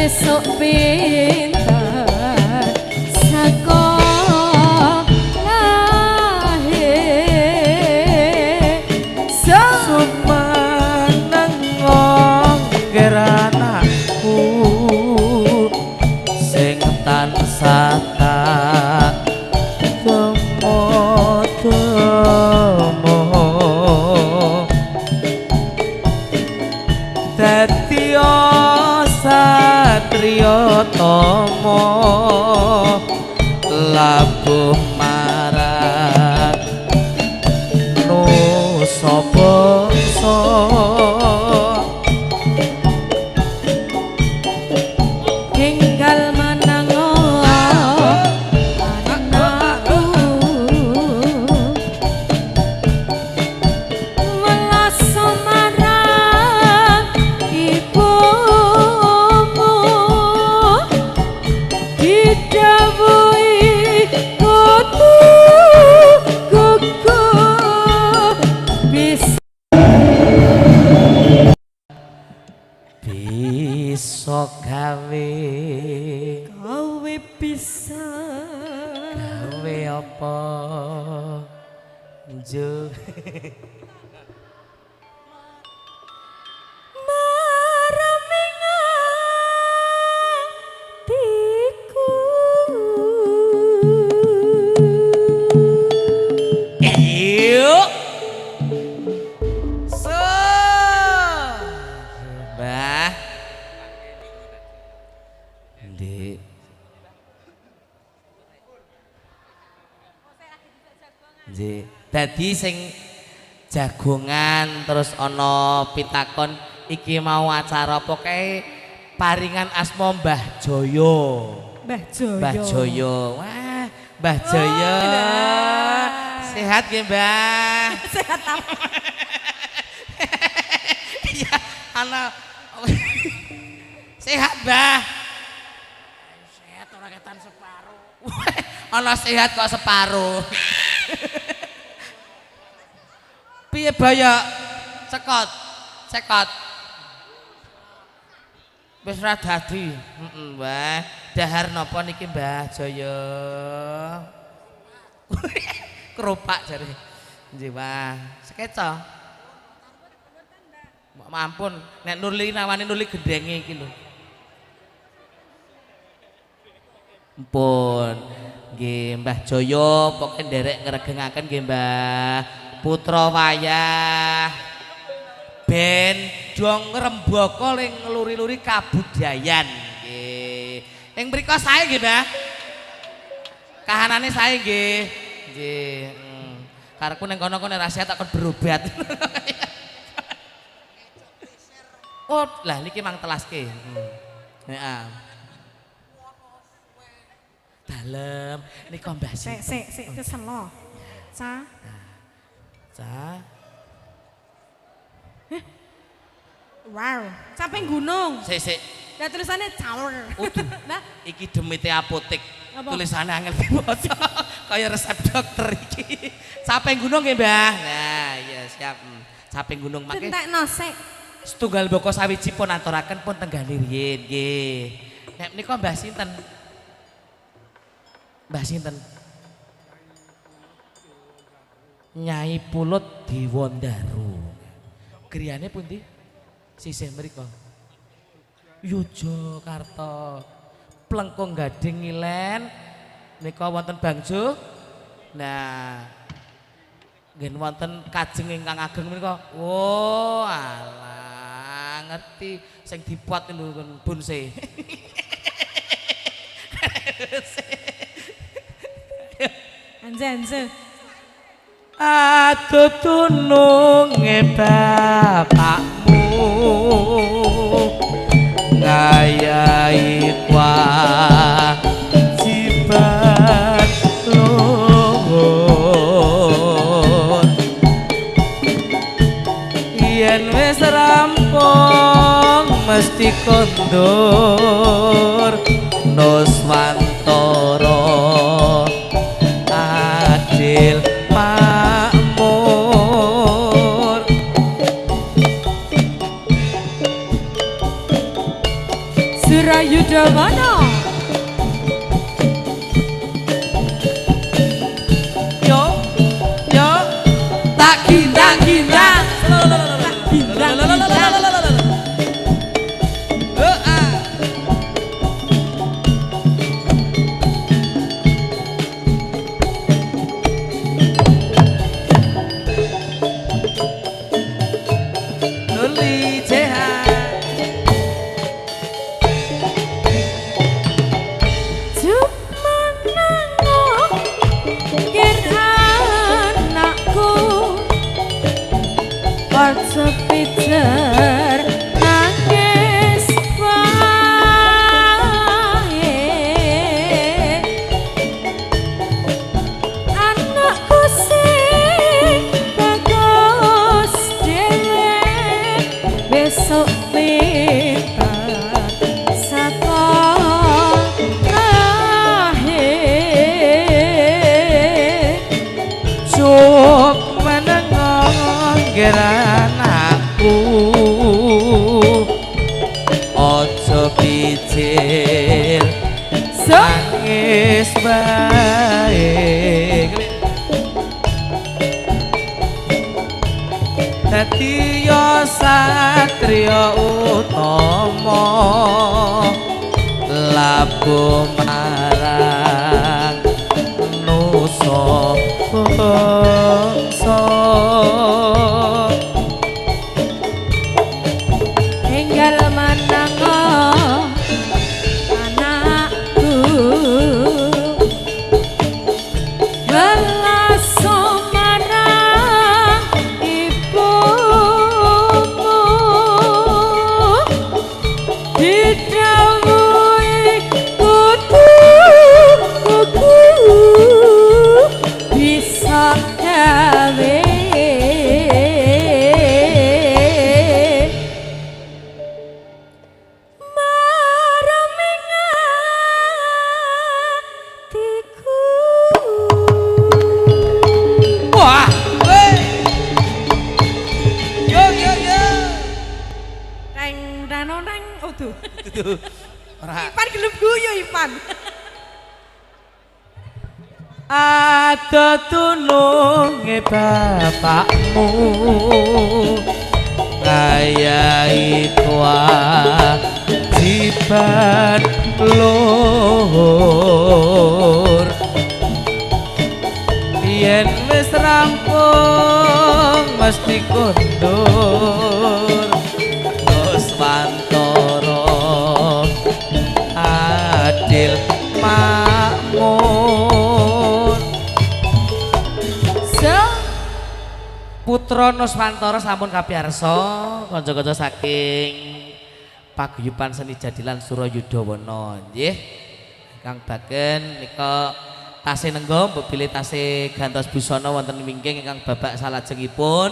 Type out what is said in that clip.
esok pintar sekolahir sumaneng ngger anakku sing tansah tak temo-temo dadi satrio tomo labuh marat nusa bangsa tinggal menango anakku welas marang ibumu didhawuhi kudu gugur bisa gawe gawe bisa gawe apa jo maramengantiku yuk Mbah Ndik Ndik dadi sing jagongan terus ana pitakon iki mau acara apa kae paringan asma Mbah Joyo. Mbah Joyo. Mbah Joyo. Wah, Mbah Joyo. Sehat nggih, Mbah? Sehat apa? Iya, ana sehat, Mbah. Sehat ora ketan separuh. Ana sehat kok separuh. Piye baya cekot? Cekot. Wis ra dadi. Heeh, Mbah. Dahar napa niki, Mbah Jaya? Keropak jare. Nggih, Mbah. Sekeca. Mampun, nek Nurli nawani Nurli gendenge iki lho. Ampun. Nggih, Mbah Jaya pokoke nderek ngregengaken nggih, Mbah. Putra wayah ben dong ngrembaka ning ngluri-luri kabudayan nggih. Ing mriku sae nggih, Mbah. Kahanane sae nggih. Nggih. Karepku ning kono nek rahasia takon berobat. Oh, lah niki mang telaske. Heeh. Dalem niki Mbah Sik keselo. Sa. Ca. Wow, capek gunung. Sik. Lah tulisannya cawer. Nah, iki demite apotek. Apa? Tulisannya angel diwaca. Kaya resep dokter iki. Capek gunung nggih, Mbah. Nah, iya siap. Capek gunung make. Entekno sik. Setunggal boko sawiji pun aturaken pun tenggane riyin nggih. Nek menika Mbah sinten? Mbah sinten? Nyai Pulut Diwondaru. Griyane pundi? Sisih mriku. Yogyakarta. Plengkung Gading Ngilen nika wonten Bangjo. Nah, nggih wonten kajeng ingkang ageng menika. Oh, alah ngerti sing dipuat niku bunse. Anje. Aduh tununge bapakmu ngayahi kewajiban luhur yen wis rampung mesti kondur Nuswantara adil makmur Surayudana. Yo yo tak gindang-gindang. Luli Jehan Sepiter nangis wae anakku sing bagus dhewe besok pinter saka lahir cuk menengok geran ojo picil sangis bae dadi yo satria utama labuh marang nusa bangsa enggal mananga anakku belaso marang ibumu didhawuhi kudu bisa gawe Ipan gelem guyu Ipan. Ada tulunge bapakmu ngayahi kewajiban lur yen wis rampung mesti kondur Nuswantara adil makmur Putra Nuswantara sampun kapiyarsa kanca-kanca saking paguyuban seni jadilan Surayudana nggih Kang Bagen nika tasih nenggo mbok bilih tasih gantos busana wonten wingking ingkang babak salajengipun